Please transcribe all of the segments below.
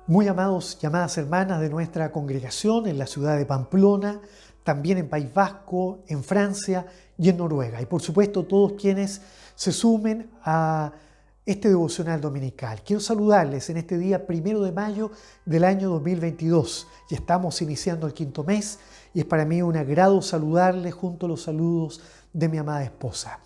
Muy amados y amadas hermanas de nuestra congregación en la ciudad de Pamplona, también en País Vasco, en Francia y en Noruega. Y por supuesto todos quienes se sumen a este devocional dominical. Quiero saludarles en este día 1 de mayo del año 2022. Y estamos iniciando el quinto mes y es para mí un agrado saludarles junto a los saludos de mi amada esposa.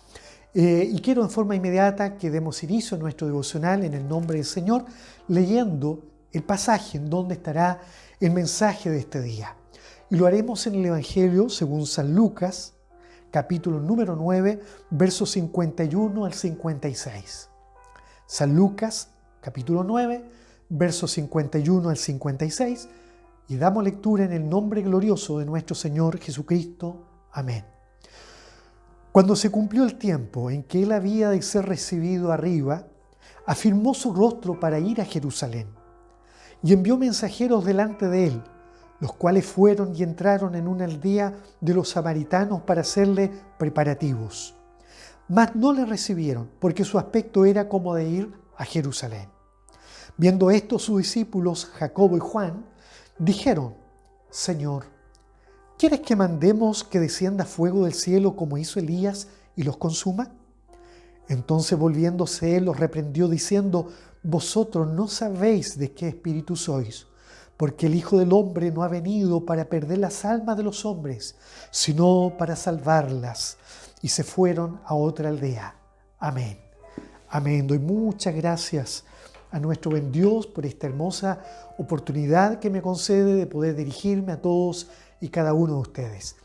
Y quiero en forma inmediata que demos inicio a nuestro devocional en el nombre del Señor, leyendo el pasaje en donde estará el mensaje de este día. Y lo haremos en el Evangelio según San Lucas, capítulo número 9, versos 51 al 56. San Lucas, capítulo 9, versos 51 al 56, y damos lectura en el nombre glorioso de nuestro Señor Jesucristo. Amén. Cuando se cumplió el tiempo en que él había de ser recibido arriba, afirmó su rostro para ir a Jerusalén. Y envió mensajeros delante de él, los cuales fueron y entraron en una aldea de los samaritanos para hacerle preparativos. Mas no le recibieron, porque su aspecto era como de ir a Jerusalén. Viendo esto, sus discípulos, Jacobo y Juan, dijeron: Señor, ¿quieres que mandemos que descienda fuego del cielo como hizo Elías y los consuma? Entonces volviéndose él los reprendió diciendo: Vosotros no sabéis de qué espíritu sois, porque el Hijo del Hombre no ha venido para perder las almas de los hombres, sino para salvarlas. Y se fueron a otra aldea. Amén. Amén. Doy muchas gracias a nuestro buen Dios por esta hermosa oportunidad que me concede de poder dirigirme a todos y cada uno de ustedes.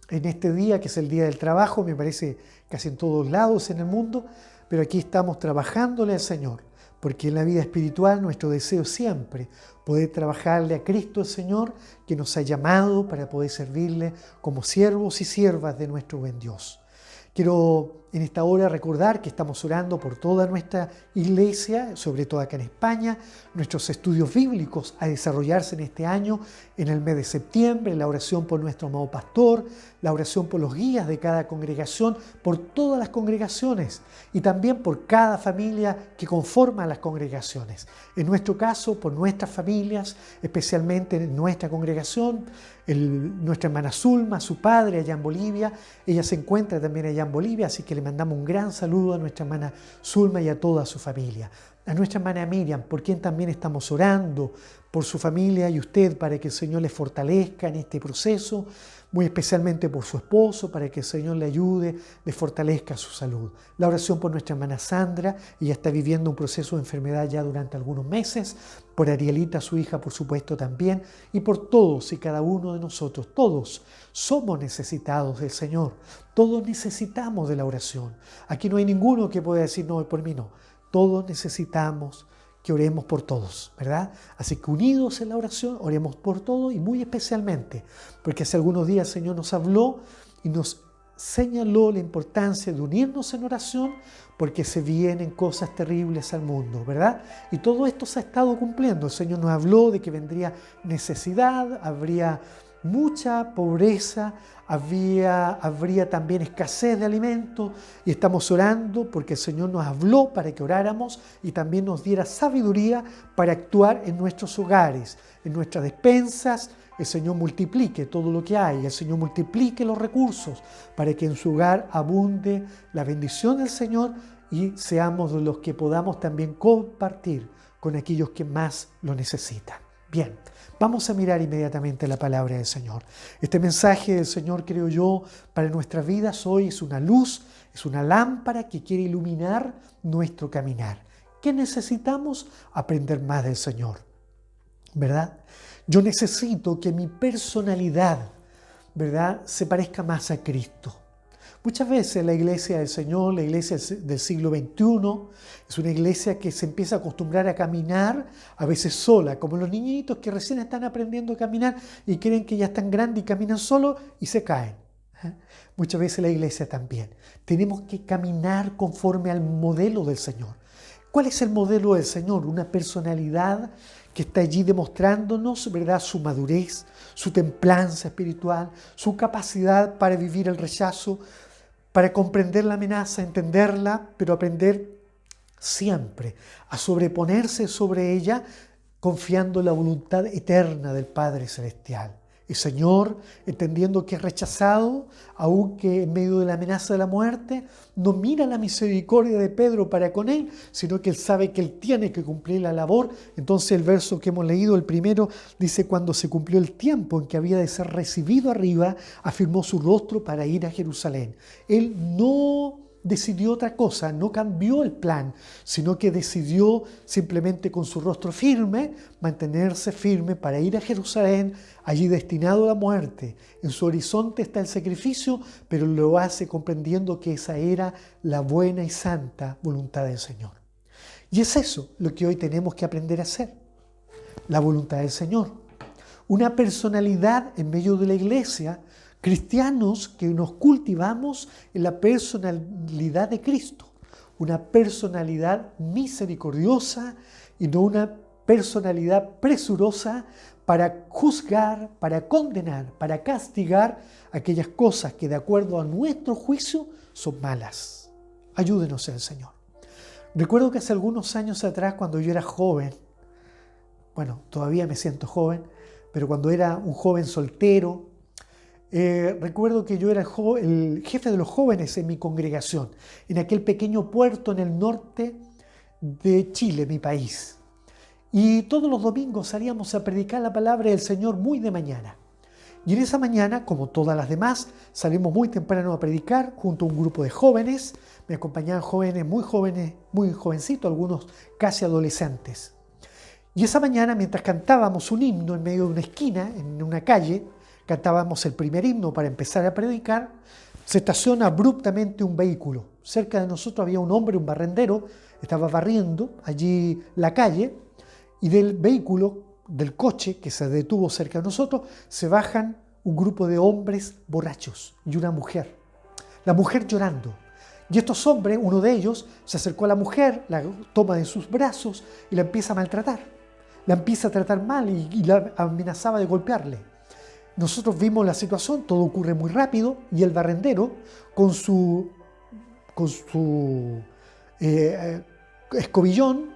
En este día, que es el Día del Trabajo, me parece casi en todos lados en el mundo, pero aquí estamos trabajándole al Señor, porque en la vida espiritual nuestro deseo siempre poder trabajarle a Cristo el Señor, que nos ha llamado para poder servirle como siervos y siervas de nuestro buen Dios. Quiero en esta hora recordar que estamos orando por toda nuestra iglesia, sobre todo acá en España, nuestros estudios bíblicos a desarrollarse en este año, en el mes de septiembre, la oración por nuestro amado pastor, la oración por los guías de cada congregación, por todas las congregaciones y también por cada familia que conforma las congregaciones. En nuestro caso, por nuestras familias, especialmente en nuestra congregación, nuestra hermana Zulma, su padre allá en Bolivia, ella se encuentra también allá en Bolivia, así que le mandamos un gran saludo a nuestra hermana Zulma y a toda su familia. A nuestra hermana Miriam, por quien también estamos orando, por su familia y usted, para que el Señor le fortalezca en este proceso, muy especialmente por su esposo, para que el Señor le ayude, le fortalezca su salud. La oración por nuestra hermana Sandra, ella está viviendo un proceso de enfermedad ya durante algunos meses, por Arielita, su hija, por supuesto también, y por todos y cada uno de nosotros. Todos somos necesitados del Señor, todos necesitamos de la oración. Aquí no hay ninguno que pueda decir: no, por mí no. Todos necesitamos que oremos por todos, ¿verdad? Así que unidos en la oración, oremos por todos y muy especialmente, porque hace algunos días el Señor nos habló y nos señaló la importancia de unirnos en oración, porque se vienen cosas terribles al mundo, ¿verdad? Y todo esto se ha estado cumpliendo. El Señor nos habló de que vendría necesidad, habría mucha pobreza, habría también escasez de alimentos, y estamos orando porque el Señor nos habló para que oráramos y también nos diera sabiduría para actuar en nuestros hogares, en nuestras despensas. El Señor multiplique todo lo que hay, el Señor multiplique los recursos para que en su hogar abunde la bendición del Señor y seamos de los que podamos también compartir con aquellos que más lo necesitan. Bien, vamos a mirar inmediatamente la palabra del Señor. Este mensaje del Señor, creo yo, para nuestras vidas hoy es una luz, es una lámpara que quiere iluminar nuestro caminar. ¿Qué necesitamos? Aprender más del Señor, ¿verdad? Yo necesito que mi personalidad, ¿verdad?, se parezca más a Cristo. Muchas veces la iglesia del Señor, la iglesia del siglo XXI, es una iglesia que se empieza a acostumbrar a caminar, a veces sola, como los niñitos que recién están aprendiendo a caminar y creen que ya están grandes y caminan solos y se caen. Muchas veces la iglesia también. Tenemos que caminar conforme al modelo del Señor. ¿Cuál es el modelo del Señor? Una personalidad que está allí demostrándonos, ¿verdad?, su madurez, su templanza espiritual, su capacidad para vivir el rechazo, para comprender la amenaza, entenderla, pero aprender siempre a sobreponerse sobre ella confiando en la voluntad eterna del Padre Celestial. El Señor, entendiendo que es rechazado, aunque en medio de la amenaza de la muerte, no mira la misericordia de Pedro para con él, sino que él sabe que él tiene que cumplir la labor. Entonces el verso que hemos leído, el primero, dice: cuando se cumplió el tiempo en que había de ser recibido arriba, afirmó su rostro para ir a Jerusalén. Él no decidió otra cosa, no cambió el plan, sino que decidió simplemente con su rostro firme, mantenerse firme para ir a Jerusalén, allí destinado a la muerte. En su horizonte está el sacrificio, pero lo hace comprendiendo que esa era la buena y santa voluntad del Señor. Y es eso lo que hoy tenemos que aprender a hacer, la voluntad del Señor. Una personalidad en medio de la iglesia, cristianos que nos cultivamos en la personalidad de Cristo, una personalidad misericordiosa y no una personalidad presurosa para juzgar, para condenar, para castigar aquellas cosas que de acuerdo a nuestro juicio son malas. Ayúdenos el Señor. Recuerdo que hace algunos años atrás, cuando yo era joven, bueno, todavía me siento joven, pero cuando era un joven soltero, recuerdo que yo era el jefe de los jóvenes en mi congregación, en aquel pequeño puerto en el norte de Chile, mi país. Y todos los domingos salíamos a predicar la palabra del Señor muy de mañana. Y en esa mañana, como todas las demás, salimos muy temprano a predicar junto a un grupo de jóvenes. Me acompañaban jóvenes, muy jovencitos, algunos casi adolescentes. Y esa mañana, mientras cantábamos un himno en medio de una esquina, en una calle, cantábamos el primer himno para empezar a predicar, se estaciona abruptamente un vehículo. Cerca de nosotros había un hombre, un barrendero, estaba barriendo allí la calle, y del vehículo, del coche que se detuvo cerca de nosotros, se bajan un grupo de hombres borrachos y una mujer. La mujer llorando. Y estos hombres, uno de ellos, se acercó a la mujer, la toma de sus brazos y la empieza a maltratar. La empieza a tratar mal y la amenazaba de golpearle. Nosotros vimos la situación, todo ocurre muy rápido y el barrendero con su escobillón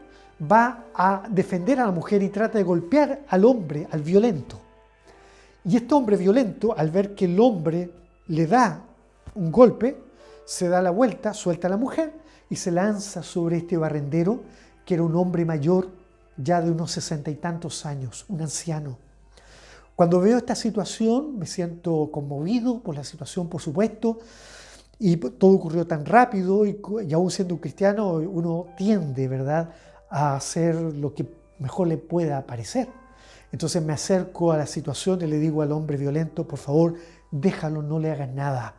va a defender a la mujer y trata de golpear al hombre, al violento. Y este hombre violento, al ver que el hombre le da un golpe, se da la vuelta, suelta a la mujer y se lanza sobre este barrendero, que era un hombre mayor, ya de unos 60 y tantos años, un anciano. Cuando veo esta situación me siento conmovido por la situación, por supuesto, y todo ocurrió tan rápido y aún siendo un cristiano uno tiende, ¿verdad?, a hacer lo que mejor le pueda parecer. Entonces me acerco a la situación y le digo al hombre violento: por favor, déjalo, no le hagas nada.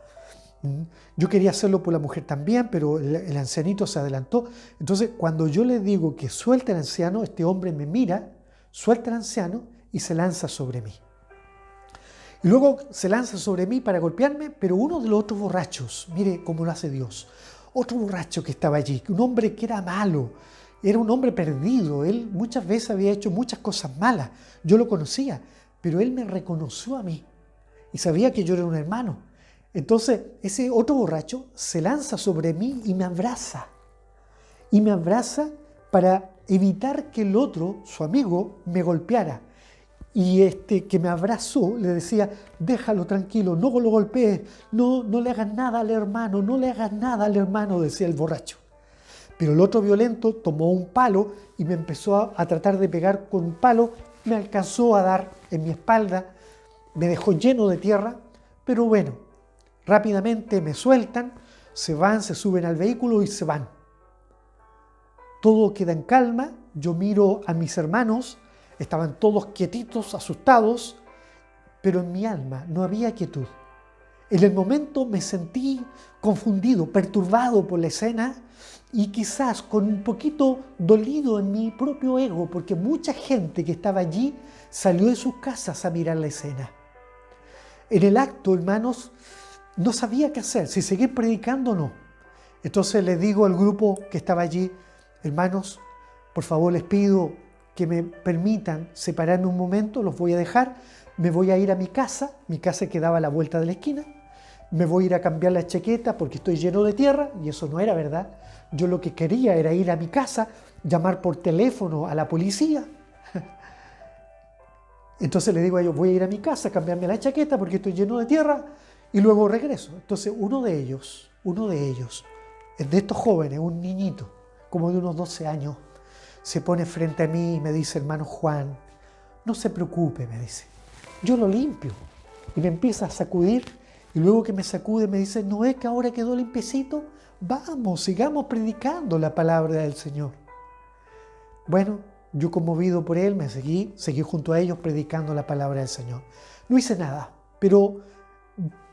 Yo quería hacerlo por la mujer también, pero el ancianito se adelantó. Entonces, cuando yo le digo que suelte al anciano, este hombre me mira, suelta al anciano y se lanza sobre mí. Y luego se lanza sobre mí para golpearme, pero uno de los otros borrachos, mire cómo lo hace Dios, otro borracho que estaba allí, un hombre que era malo, era un hombre perdido, él muchas veces había hecho muchas cosas malas, yo lo conocía, pero él me reconoció a mí y sabía que yo era un hermano. Entonces ese otro borracho se lanza sobre mí y me abraza para evitar que el otro, su amigo, me golpeara. Y este que me abrazó le decía: déjalo tranquilo, no lo golpees, no le hagas nada al hermano, no le hagas nada al hermano, decía el borracho. Pero el otro violento tomó un palo y me empezó a tratar de pegar con un palo, me alcanzó a dar en mi espalda, me dejó lleno de tierra, pero bueno, rápidamente me sueltan, se van, se suben al vehículo y se van. Todo queda en calma, yo miro a mis hermanos, estaban todos quietitos, asustados, pero en mi alma no había quietud. En el momento me sentí confundido, perturbado por la escena y quizás con un poquito dolido en mi propio ego, porque mucha gente que estaba allí salió de sus casas a mirar la escena. En el acto, hermanos, no sabía qué hacer, si seguir predicando o no. Entonces les digo al grupo que estaba allí: hermanos, por favor les pido que me permitan separarme un momento, los voy a dejar, me voy a ir a mi casa quedaba a la vuelta de la esquina, me voy a ir a cambiar la chaqueta porque estoy lleno de tierra, y eso no era verdad. Yo lo que quería era ir a mi casa, llamar por teléfono a la policía, Entonces le digo a ellos, voy a ir a mi casa, cambiarme la chaqueta porque estoy lleno de tierra y luego regreso. Entonces uno de ellos, de estos jóvenes, un niñito, como de unos 12 años, se pone frente a mí y me dice, hermano Juan, no se preocupe, me dice, yo lo limpio. Y me empieza a sacudir y luego que me sacude me dice, ¿no es que ahora quedó limpiecito? Vamos, sigamos predicando la palabra del Señor. Bueno, yo conmovido por él me seguí junto a ellos predicando la palabra del Señor. No hice nada, pero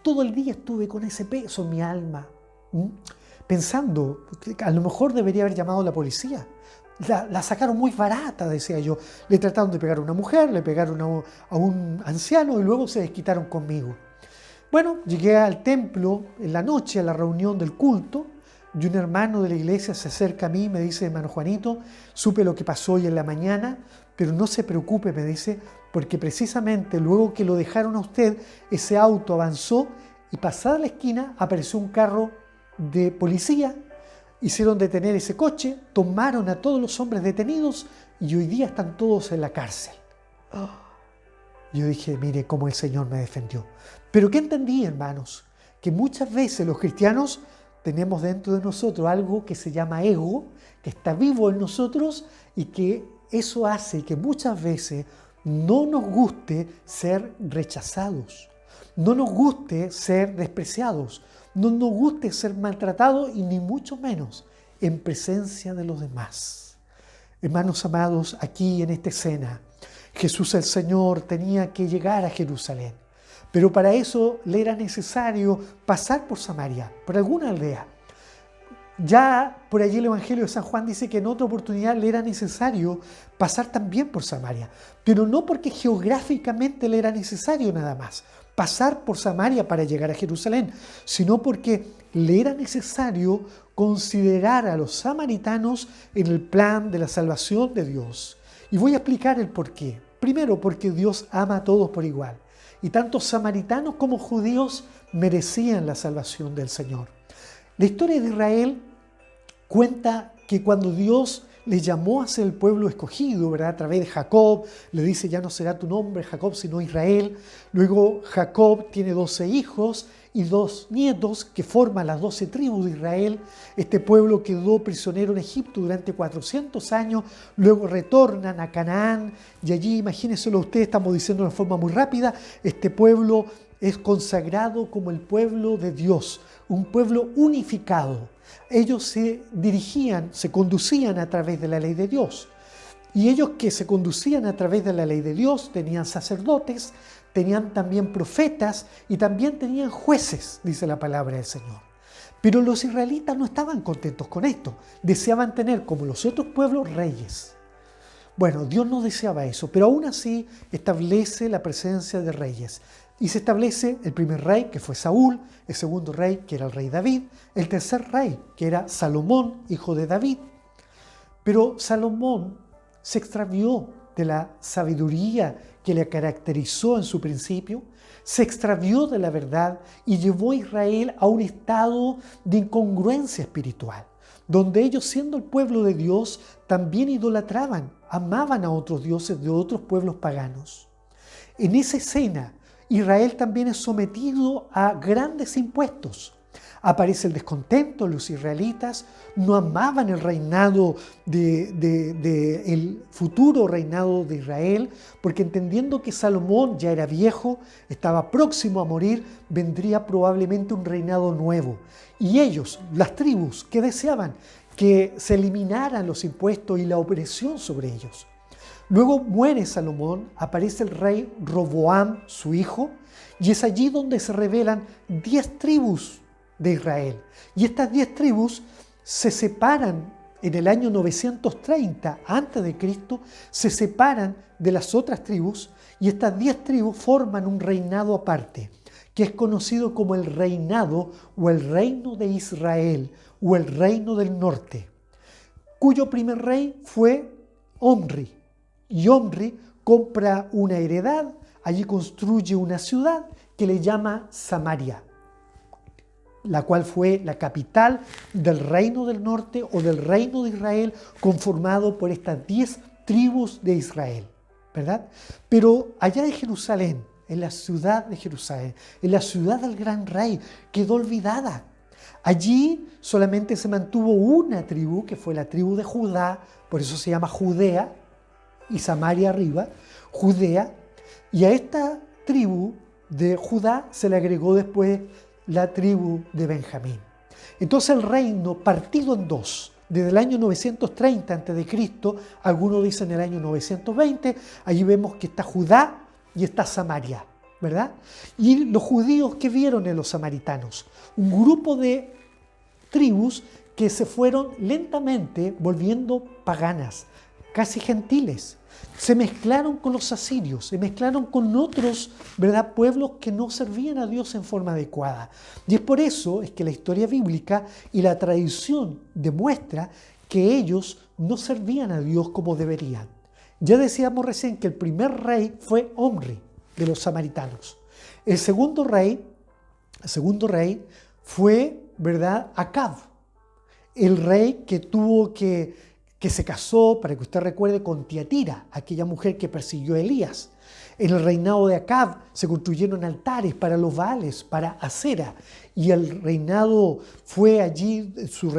todo el día estuve con ese peso en mi alma, pensando que a lo mejor debería haber llamado a la policía. La sacaron muy barata, decía yo. Le trataron de pegar a una mujer, le pegaron a un anciano y luego se desquitaron conmigo. Bueno, llegué al templo en la noche, a la reunión del culto, y un hermano de la iglesia se acerca a mí y me dice, hermano Juanito, supe lo que pasó hoy en la mañana, pero no se preocupe, me dice, porque precisamente luego que lo dejaron a usted, ese auto avanzó y pasada la esquina apareció un carro de policía, hicieron detener ese coche, tomaron a todos los hombres detenidos y hoy día están todos en la cárcel. Yo dije, mire cómo el Señor me defendió. Pero ¿qué entendí, hermanos? Que muchas veces los cristianos tenemos dentro de nosotros algo que se llama ego, que está vivo en nosotros y que eso hace que muchas veces no nos guste ser rechazados, no nos guste ser despreciados, no nos guste ser maltratados y ni mucho menos en presencia de los demás. Hermanos amados, aquí en esta escena, Jesús el Señor tenía que llegar a Jerusalén. Pero para eso le era necesario pasar por Samaria, por alguna aldea. Ya por allí el Evangelio de San Juan dice que en otra oportunidad le era necesario pasar también por Samaria, pero no porque geográficamente le era necesario nada más pasar por Samaria para llegar a Jerusalén, sino porque le era necesario considerar a los samaritanos en el plan de la salvación de Dios. Y voy a explicar el por qué. Primero, porque Dios ama a todos por igual. Y tanto samaritanos como judíos merecían la salvación del Señor. La historia de Israel cuenta que cuando Dios le llamó a ser el pueblo escogido, ¿verdad? A través de Jacob, le dice, ya no será tu nombre Jacob, sino Israel. Luego Jacob tiene 12 hijos y 2 nietos que forman las 12 tribus de Israel. Este pueblo quedó prisionero en Egipto durante 400 años, luego retornan a Canaán y allí, imagínenselo ustedes, estamos diciendo de forma muy rápida, este pueblo es consagrado como el pueblo de Dios, un pueblo unificado. Ellos se conducían a través de la ley de Dios. Y ellos que se conducían a través de la ley de Dios tenían sacerdotes, tenían también profetas y también tenían jueces, dice la palabra del Señor. Pero los israelitas no estaban contentos con esto. Deseaban tener, como los otros pueblos, reyes. Bueno, Dios no deseaba eso, pero aún así establece la presencia de reyes. Y se establece el primer rey, que fue Saúl, el segundo rey, que era el rey David, el tercer rey, que era Salomón, hijo de David. Pero Salomón se extravió de la sabiduría que le caracterizó en su principio, se extravió de la verdad y llevó a Israel a un estado de incongruencia espiritual, donde ellos, siendo el pueblo de Dios, también idolatraban, amaban a otros dioses de otros pueblos paganos. En esa escena, Israel también es sometido a grandes impuestos. Aparece el descontento, los israelitas no amaban el reinado el futuro reinado de Israel, porque entendiendo que Salomón ya era viejo, estaba próximo a morir, vendría probablemente un reinado nuevo. Y ellos, las tribus, ¿qué deseaban? Que se eliminaran los impuestos y la opresión sobre ellos. Luego muere Salomón, aparece el rey Roboam, su hijo, y es allí donde se revelan 10 tribus de Israel. Y estas 10 tribus se separan en el año 930 a.C., se separan de las otras tribus y estas 10 tribus forman un reinado aparte, que es conocido como el reinado o el reino de Israel o el reino del norte, cuyo primer rey fue Omri. Y Omri compra una heredad, allí construye una ciudad que le llama Samaria, la cual fue la capital del reino del norte o del reino de Israel, conformado por estas 10 tribus de Israel, ¿verdad? Pero allá en Jerusalén, en la ciudad de Jerusalén, en la ciudad del gran rey, quedó olvidada. Allí solamente se mantuvo una tribu, que fue la tribu de Judá, por eso se llama Judea, y Samaria arriba, Judea, y a esta tribu de Judá se le agregó después la tribu de Benjamín. Entonces el reino partido en dos, desde el año 930 a.C., algunos dicen el año 920, allí vemos que está Judá y está Samaria, ¿verdad? Y los judíos, ¿qué vieron en los samaritanos? Un grupo de tribus que se fueron lentamente volviendo paganas, casi gentiles. Se mezclaron con los asirios, se mezclaron con otros, ¿verdad?, pueblos que no servían a Dios en forma adecuada. Y es por eso es que la historia bíblica y la tradición demuestra que ellos no servían a Dios como deberían. Ya decíamos recién que el primer rey fue Omri, de los samaritanos. El segundo rey fue, ¿verdad?, Acab, el rey que se casó, para que usted recuerde, con Tiatira, aquella mujer que persiguió a Elías. En el reinado de Acab se construyeron altares para los Baales, para Acera, y el reinado fue allí, en su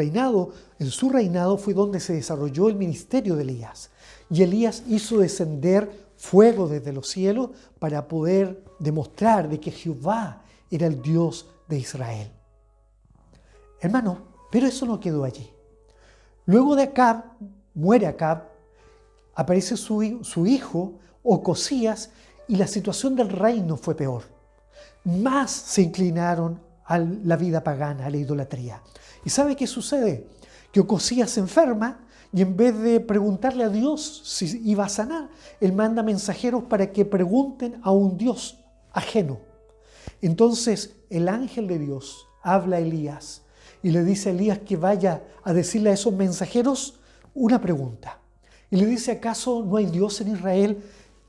reinado fue donde se desarrolló el ministerio de Elías. Y Elías hizo descender fuego desde los cielos para poder demostrar de que Jehová era el Dios de Israel. Hermano, pero eso no quedó allí. Luego de Acab, muere Acab, aparece su hijo, Ocosías, y la situación del reino fue peor. Más se inclinaron a la vida pagana, a la idolatría. ¿Y sabe qué sucede? Que Ocosías se enferma y en vez de preguntarle a Dios si iba a sanar, él manda mensajeros para que pregunten a un Dios ajeno. Entonces el ángel de Dios habla a Elías y le dice a Elías que vaya a decirle a esos mensajeros una pregunta. Y le dice, ¿acaso no hay Dios en Israel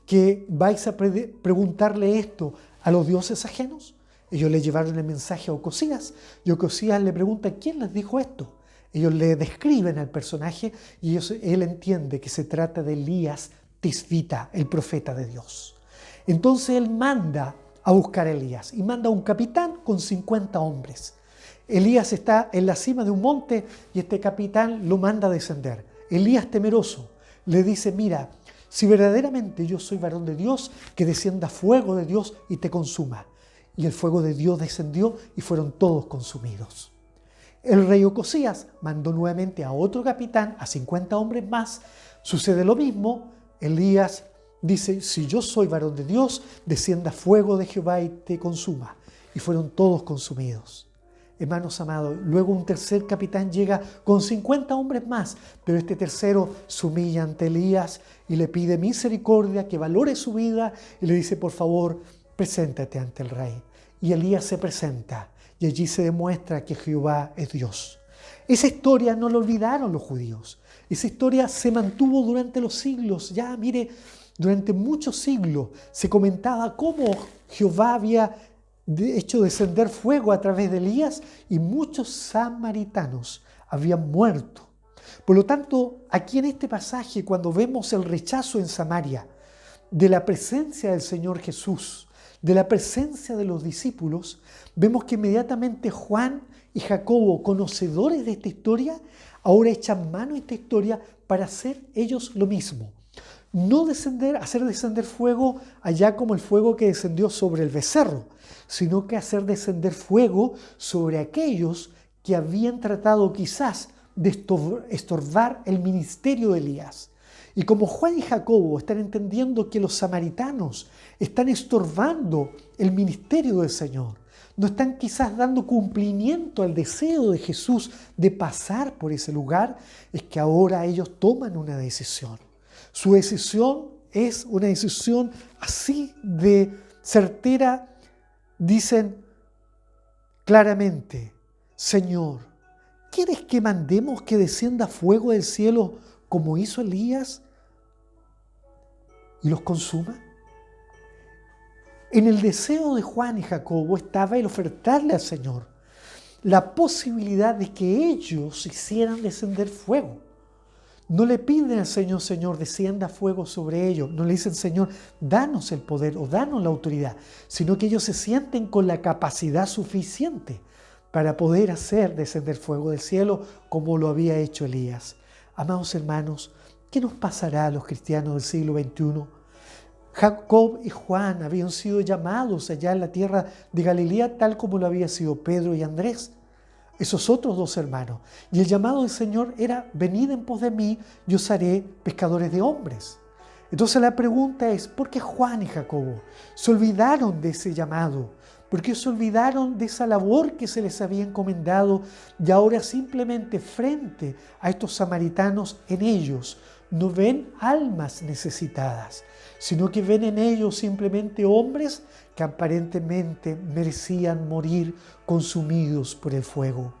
que vais a preguntarle esto a los dioses ajenos? Ellos le llevaron el mensaje a Ocosías y Ocosías le pregunta, ¿quién les dijo esto? Ellos le describen al personaje y él entiende que se trata de Elías Tisbita, el profeta de Dios. Entonces él manda a buscar a Elías y manda a un capitán con 50 hombres. Elías está en la cima de un monte y este capitán lo manda a descender. Elías, temeroso, le dice, mira, si verdaderamente yo soy varón de Dios, que descienda fuego de Dios y te consuma. Y el fuego de Dios descendió y fueron todos consumidos. El rey Ocosías mandó nuevamente a otro capitán, a 50 hombres más. Sucede lo mismo. Elías dice, si yo soy varón de Dios, descienda fuego de Jehová y te consuma. Y fueron todos consumidos. Hermanos amados, luego un tercer capitán llega con 50 hombres más, pero este tercero se humilla ante Elías y le pide misericordia, que valore su vida y le dice, por favor, preséntate ante el rey. Y Elías se presenta y allí se demuestra que Jehová es Dios. Esa historia no la olvidaron los judíos. Esa historia se mantuvo durante los siglos. Ya, mire, durante muchos siglos se comentaba cómo Jehová había hecho descender fuego a través de Elías y muchos samaritanos habían muerto. Por lo tanto, aquí en este pasaje, cuando vemos el rechazo en Samaria de la presencia del Señor Jesús, de la presencia de los discípulos, vemos que inmediatamente Juan y Jacobo, conocedores de esta historia, ahora echan mano a esta historia para hacer ellos lo mismo. No hacer descender fuego allá como el fuego que descendió sobre el becerro, sino que hacer descender fuego sobre aquellos que habían tratado quizás de estorbar el ministerio de Elías. Y como Juan y Jacobo están entendiendo que los samaritanos están estorbando el ministerio del Señor, no están quizás dando cumplimiento al deseo de Jesús de pasar por ese lugar, es que ahora ellos toman una decisión. Su decisión es una decisión así de certera. Dicen claramente, Señor, ¿quieres que mandemos que descienda fuego del cielo como hizo Elías y los consuma? En el deseo de Juan y Jacobo estaba el ofertarle al Señor la posibilidad de que ellos hicieran descender fuego. No le piden al Señor, Señor, descienda fuego sobre ellos. No le dicen, Señor, danos el poder o danos la autoridad, sino que ellos se sienten con la capacidad suficiente para poder hacer descender fuego del cielo como lo había hecho Elías. Amados hermanos, ¿qué nos pasará a los cristianos del siglo XXI? Jacob y Juan habían sido llamados allá en la tierra de Galilea tal como lo había sido Pedro y Andrés, esos otros dos hermanos. Y el llamado del Señor era: venid en pos de mí y os haré pescadores de hombres. Entonces la pregunta es: ¿por qué Juan y Jacobo se olvidaron de ese llamado? ¿Por qué se olvidaron de esa labor que se les había encomendado y ahora simplemente frente a estos samaritanos en ellos no ven almas necesitadas, sino que ven en ellos simplemente hombres que aparentemente merecían morir consumidos por el fuego?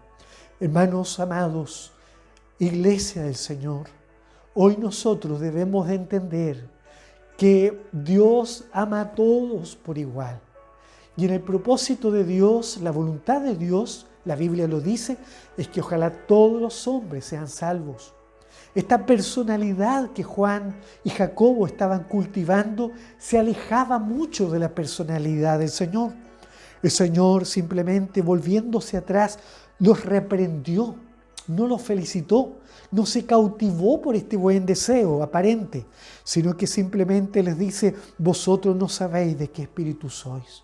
Hermanos amados, Iglesia del Señor, hoy nosotros debemos de entender que Dios ama a todos por igual. Y en el propósito de Dios, la voluntad de Dios, la Biblia lo dice, es que ojalá todos los hombres sean salvos. Esta personalidad que Juan y Jacobo estaban cultivando se alejaba mucho de la personalidad del Señor. El Señor, simplemente volviéndose atrás, los reprendió, no los felicitó, no se cautivó por este buen deseo aparente, sino que simplemente les dice: vosotros no sabéis de qué espíritu sois.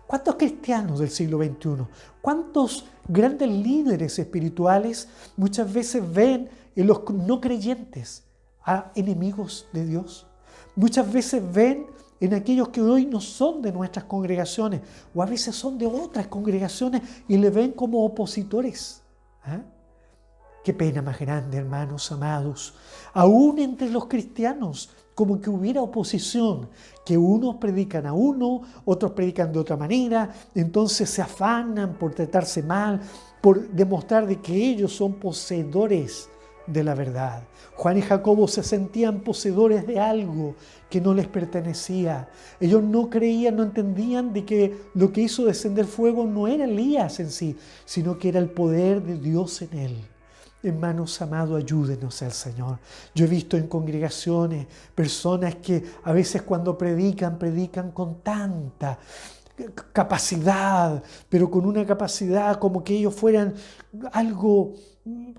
¿Cuántos cristianos del siglo XXI, cuántos grandes líderes espirituales muchas veces ven en los no creyentes a enemigos de Dios? Muchas veces ven en aquellos que hoy no son de nuestras congregaciones o a veces son de otras congregaciones y le ven como opositores. Qué pena más grande, hermanos amados, aún entre los cristianos, como que hubiera oposición, que unos predican a uno, otros predican de otra manera, entonces se afanan por tratarse mal, por demostrar de que ellos son poseedores de la verdad. Juan y Jacobo se sentían poseedores de algo que no les pertenecía. Ellos no creían, no entendían de que lo que hizo descender fuego no era Elías en sí, sino que era el poder de Dios en él. Hermanos amados, ayúdenos al Señor. Yo he visto en congregaciones personas que a veces cuando predican con tanta capacidad, pero con una capacidad como que ellos fueran algo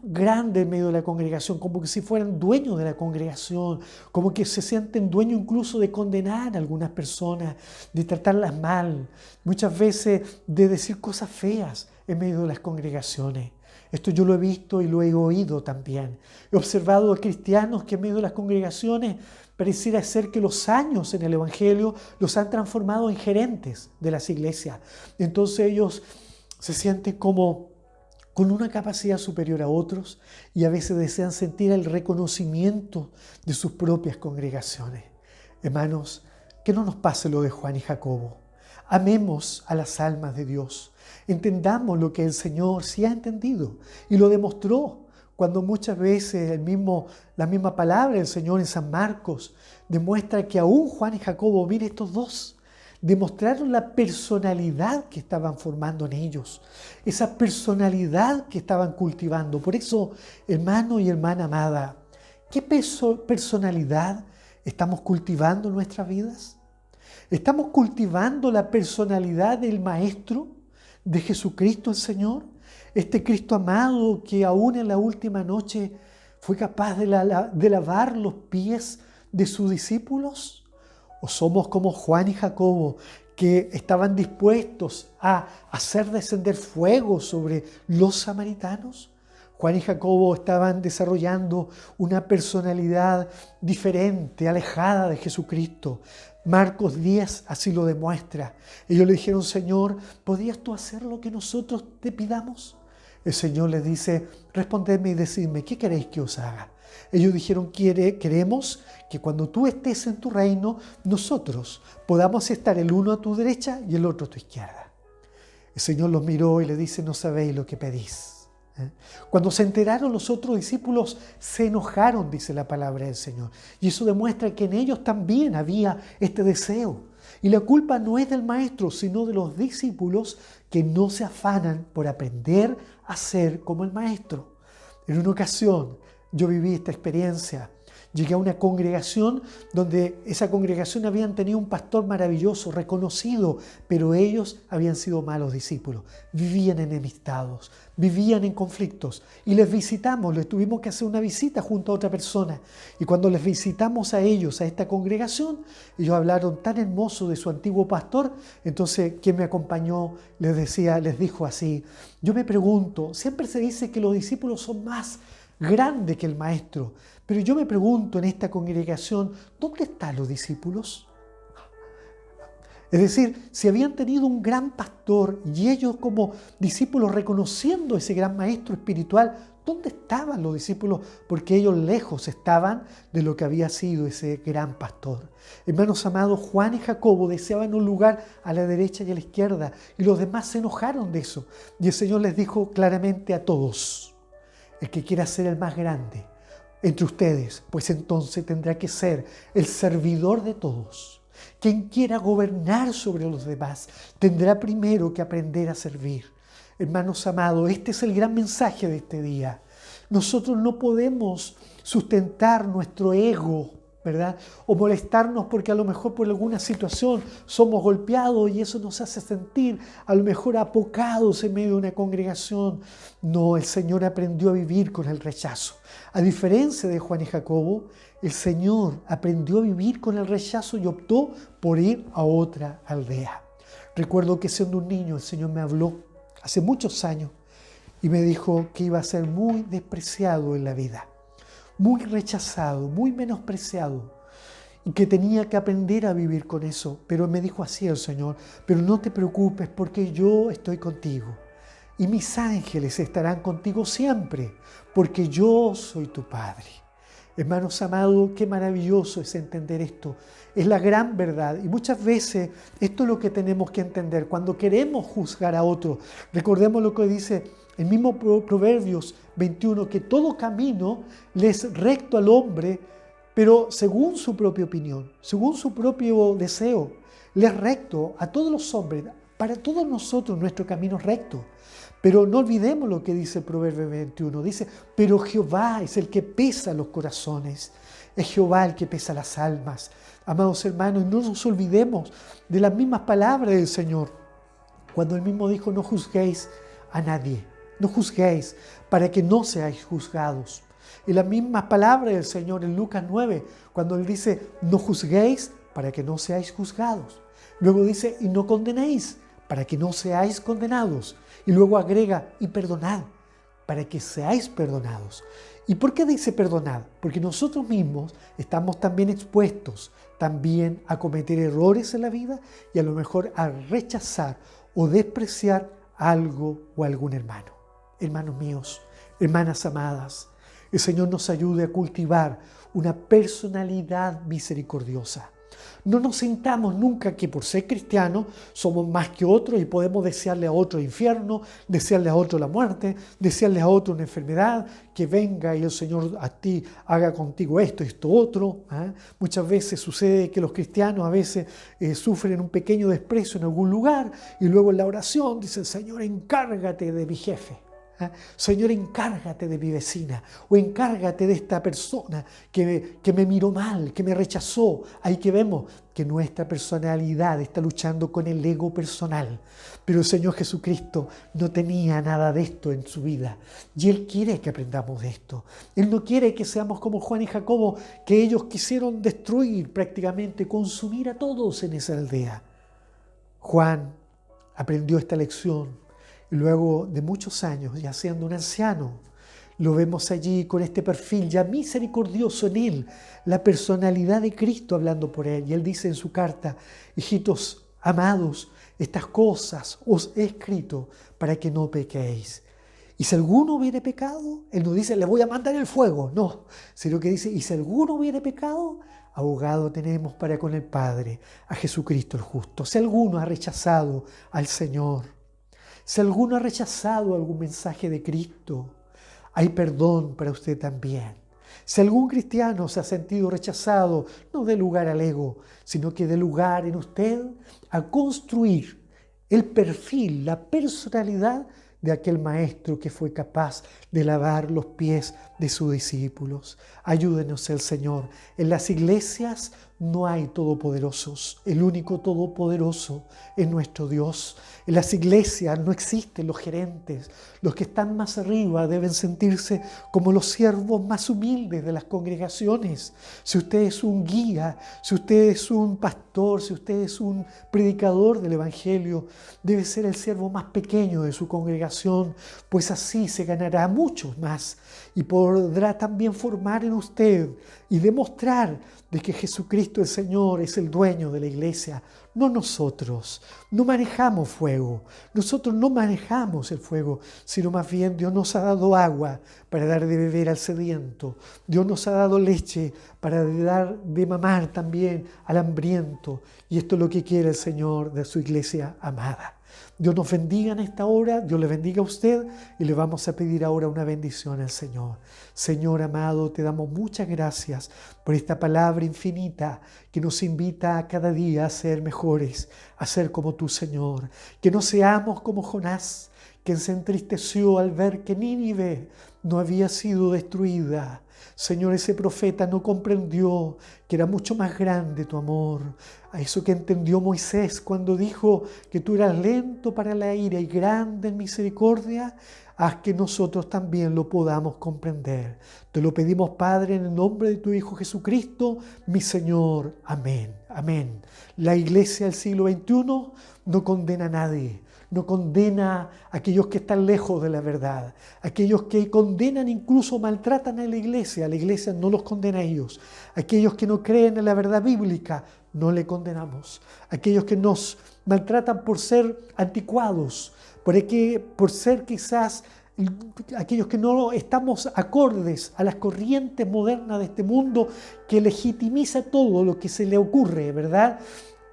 grande en medio de la congregación, como que si fueran dueños de la congregación, como que se sienten dueños incluso de condenar a algunas personas, de tratarlas mal, muchas veces de decir cosas feas en medio de las congregaciones. Esto yo lo he visto y lo he oído también. He observado a cristianos que en medio de las congregaciones pareciera ser que los años en el Evangelio los han transformado en gerentes de las iglesias. Entonces ellos se sienten como con una capacidad superior a otros y a veces desean sentir el reconocimiento de sus propias congregaciones. Hermanos, que no nos pase lo de Juan y Jacobo. Amemos a las almas de Dios. Entendamos lo que el Señor sí ha entendido y lo demostró cuando muchas veces la misma palabra del Señor en San Marcos demuestra que aún Juan y Jacobo, mire, estos dos, demostraron la personalidad que estaban formando en ellos, esa personalidad que estaban cultivando. Por eso, hermano y hermana amada, ¿qué personalidad estamos cultivando en nuestras vidas? ¿Estamos cultivando la personalidad del Maestro, de Jesucristo el Señor? Este Cristo amado que aún en la última noche fue capaz de lavar los pies de sus discípulos. ¿O somos como Juan y Jacobo que estaban dispuestos a hacer descender fuego sobre los samaritanos? Juan y Jacobo estaban desarrollando una personalidad diferente, alejada de Jesucristo. Marcos 10 así lo demuestra. Ellos le dijeron: Señor, ¿podrías tú hacer lo que nosotros te pidamos? El Señor les dice: respondedme y decidme, ¿qué queréis que os haga? Ellos dijeron: queremos que cuando tú estés en tu reino, nosotros podamos estar el uno a tu derecha y el otro a tu izquierda. El Señor los miró y le dice: no sabéis lo que pedís. Cuando se enteraron, los otros discípulos se enojaron, dice la palabra del Señor. Y eso demuestra que en ellos también había este deseo. Y la culpa no es del maestro, sino de los discípulos que no se afanan por aprender a ser como el maestro. En una ocasión, yo viví esta experiencia. Llegué a una congregación donde esa congregación habían tenido un pastor maravilloso, reconocido, pero ellos habían sido malos discípulos, vivían enemistados, vivían en conflictos. Y les visitamos, les tuvimos que hacer una visita junto a otra persona. Y cuando les visitamos a ellos, a esta congregación, ellos hablaron tan hermoso de su antiguo pastor. Entonces, quien me acompañó les dijo así: yo me pregunto, siempre se dice que los discípulos son más grandes que el maestro, pero yo me pregunto en esta congregación, ¿dónde están los discípulos? Es decir, si habían tenido un gran pastor y ellos como discípulos reconociendo ese gran maestro espiritual, ¿dónde estaban los discípulos? Porque ellos lejos estaban de lo que había sido ese gran pastor. Hermanos amados, Juan y Jacobo deseaban un lugar a la derecha y a la izquierda, y los demás se enojaron de eso. Y el Señor les dijo claramente a todos: el que quiera ser el más grande entre ustedes, pues entonces tendrá que ser el servidor de todos. Quien quiera gobernar sobre los demás tendrá primero que aprender a servir. Hermanos amados, este es el gran mensaje de este día. Nosotros no podemos sustentar nuestro ego, ¿verdad? O molestarnos porque a lo mejor por alguna situación somos golpeados y eso nos hace sentir a lo mejor apocados en medio de una congregación. No, el Señor aprendió a vivir con el rechazo. A diferencia de Juan y Jacobo, el Señor aprendió a vivir con el rechazo y optó por ir a otra aldea. Recuerdo que siendo un niño el Señor me habló hace muchos años y me dijo que iba a ser muy despreciado en la vida, muy rechazado, muy menospreciado, y que tenía que aprender a vivir con eso. Pero me dijo así el Señor: pero no te preocupes, porque yo estoy contigo y mis ángeles estarán contigo siempre, porque yo soy tu Padre. Hermanos amados, qué maravilloso es entender esto. Es la gran verdad, y muchas veces esto es lo que tenemos que entender cuando queremos juzgar a otro. Recordemos lo que dice el mismo Proverbios 21, que todo camino le es recto al hombre, pero según su propia opinión, según su propio deseo, le es recto a todos los hombres. Para todos nosotros nuestro camino es recto. Pero no olvidemos lo que dice el Proverbio 21. Dice: pero Jehová es el que pesa los corazones. Es Jehová el que pesa las almas. Amados hermanos, no nos olvidemos de las mismas palabras del Señor. Cuando Él mismo dijo: no juzguéis a nadie. No juzguéis para que no seáis juzgados. Y las mismas palabras del Señor en Lucas 9, cuando Él dice: no juzguéis para que no seáis juzgados. Luego dice: y no condenéis para que no seáis condenados. Y luego agrega: y perdonad para que seáis perdonados. ¿Y por qué dice perdonad? Porque nosotros mismos estamos también expuestos también a cometer errores en la vida y a lo mejor a rechazar o despreciar algo o algún hermano. Hermanos míos, hermanas amadas, el Señor nos ayude a cultivar una personalidad misericordiosa. No nos sintamos nunca que por ser cristianos somos más que otros y podemos desearle a otro infierno, desearle a otro la muerte, desearle a otro una enfermedad, que venga y el Señor a ti haga contigo esto, otro. Muchas veces sucede que los cristianos a veces sufren un pequeño desprecio en algún lugar y luego en la oración dicen: Señor, encárgate de mi jefe. Señor, encárgate de mi vecina, o encárgate de esta persona que me miró mal, que me rechazó. Ahí que vemos que nuestra personalidad está luchando con el ego personal. Pero el Señor Jesucristo no tenía nada de esto en su vida. Y Él quiere que aprendamos de esto. Él no quiere que seamos como Juan y Jacobo, que ellos quisieron destruir, prácticamente consumir a todos en esa aldea. Juan aprendió esta lección. Y luego de muchos años, ya siendo un anciano, lo vemos allí con este perfil ya misericordioso en él, la personalidad de Cristo hablando por él. Y él dice en su carta: hijitos amados, estas cosas os he escrito para que no pequéis. Y si alguno hubiere pecado, él no dice: le voy a mandar el fuego, no, sino que dice: y si alguno hubiere pecado, abogado tenemos para con el Padre, a Jesucristo el justo. Si alguno ha rechazado al Señor, si alguno ha rechazado algún mensaje de Cristo, hay perdón para usted también. Si algún cristiano se ha sentido rechazado, no dé lugar al ego, sino que dé lugar en usted a construir el perfil, la personalidad de aquel maestro que fue capaz de lavar los pies de sus discípulos. Ayúdenos el Señor. En las iglesias no hay todopoderosos. El único todopoderoso es nuestro Dios. En las iglesias no existen los gerentes. Los que están más arriba deben sentirse como los siervos más humildes de las congregaciones. Si usted es un guía, si usted es un pastor, si usted es un predicador del Evangelio, debe ser el siervo más pequeño de su congregación, pues así se ganará muchos más y podrá también formar en usted y demostrar de que Jesucristo el Señor es el dueño de la iglesia, no nosotros. No manejamos fuego, nosotros no manejamos el fuego, sino más bien Dios nos ha dado agua para dar de beber al sediento. Dios nos ha dado leche para dar de mamar también al hambriento. Y esto es lo que quiere el Señor de su iglesia amada. Dios nos bendiga en esta hora, Dios le bendiga a usted y le vamos a pedir ahora una bendición al Señor. Señor amado, te damos muchas gracias por esta palabra infinita que nos invita a cada día a ser mejores, a ser como tú, Señor. Que no seamos como Jonás, quien se entristeció al ver que Nínive no había sido destruida. Señor, ese profeta no comprendió que era mucho más grande tu amor. A eso que entendió Moisés cuando dijo que tú eras lento para la ira y grande en misericordia, haz que nosotros también lo podamos comprender. Te lo pedimos, Padre, en el nombre de tu Hijo Jesucristo, mi Señor. Amén. Amén. La iglesia del siglo XXI no condena a nadie. No condena a aquellos que están lejos de la verdad. Aquellos que condenan, incluso maltratan a la iglesia no los condena a ellos. Aquellos que no creen en la verdad bíblica, no le condenamos. Aquellos que nos maltratan por ser anticuados, por ser quizás aquellos que no estamos acordes a las corrientes modernas de este mundo que legitimiza todo lo que se le ocurre, ¿verdad?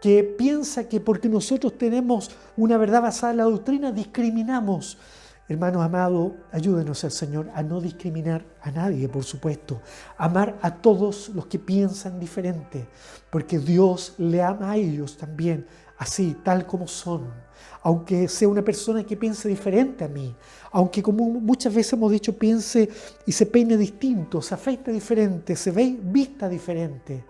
Que piensa que porque nosotros tenemos una verdad basada en la doctrina, discriminamos. Hermanos amados, ayúdenos al Señor a no discriminar a nadie, por supuesto. Amar a todos los que piensan diferente, porque Dios le ama a ellos también, así, tal como son. Aunque sea una persona que piense diferente a mí, aunque como muchas veces hemos dicho, piense y se peine distinto, se afeite diferente, se vista diferente.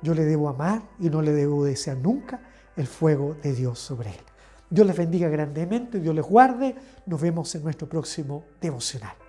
Yo le debo amar y no le debo desear nunca el fuego de Dios sobre él. Dios les bendiga grandemente, Dios les guarde. Nos vemos en nuestro próximo devocional.